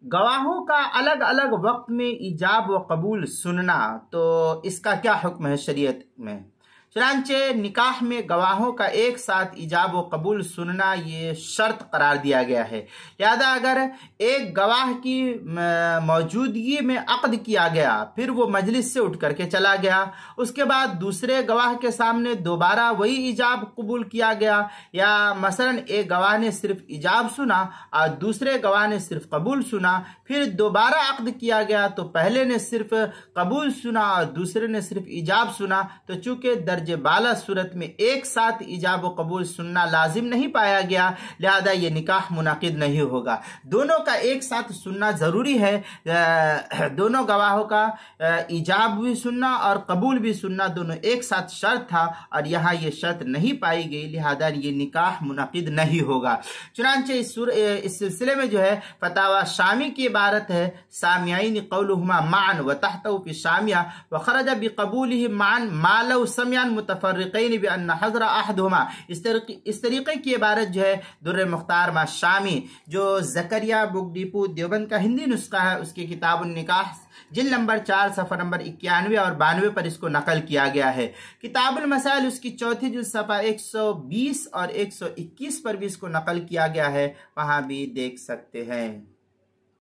गवाहों का अलग अलग वक्त में ईजाब व कबूल सुनना, तो इसका क्या हुक्म है शरीयत में। चुनांचे निकाह में गवाहों का एक साथ ईजाब व कबूल सुनना ये शर्त करार दिया गया है। लिहाजा अगर एक गवाह की मौजूदगी में अक़द किया गया, फिर वो मजलिस से उठ करके चला गया, उसके बाद दूसरे गवाह के सामने दोबारा वही ईजाब कबूल किया गया, या मसलन एक गवाह ने सिर्फ ईजाब सुना और दूसरे गवाह ने सिर्फ कबूल सुना, फिर दोबारा अक़द किया गया तो पहले ने सिर्फ कबूल सुना और दूसरे ने सिर्फ ईजाब सुना, तो चूंकि दर्जे बाला सूरत में एक साथ ईजाब व कबूल सुनना लाजिम नहीं पाया गया, लिहाजा ये निकाह मुनाकिद नहीं होगा। दोनों का एक साथ सुनना जरूरी है, दोनों गवाहों का ईजाब भी सुनना और कबूल भी सुनना दोनों एक साथ शर्त था, और यहाँ ये शर्त नहीं पाई गई, लिहाजा ये निकाह मुनाकिद नहीं होगा। चुनांचे इस सिलसिले में जो है फतावा शामी की इबारत है, सामियाइन कौलुहुमा मान व तहतहु फी शामिया व खरज बिक़बूलिहि मान मालौ समियान मुतफर्रिक़ैन बिअन्न हज़रा अहदुहुमा। इस तरीके की इबारत जो है दुर्र मुख्तार मा शामी, जो ज़करिया बुक डिपो देवबंद का हिंदी नुस्खा है, उसके किताबुन निकाह जिल्द नंबर 4 सफ़ा नंबर 91 और 92 पर इसको नकल किया गया है। किताबुल मसाइल उसकी चौथी जिल्द सफ़ा 120 और 121 पर भी इसको नकल किया गया है, वहां भी देख सकते हैं।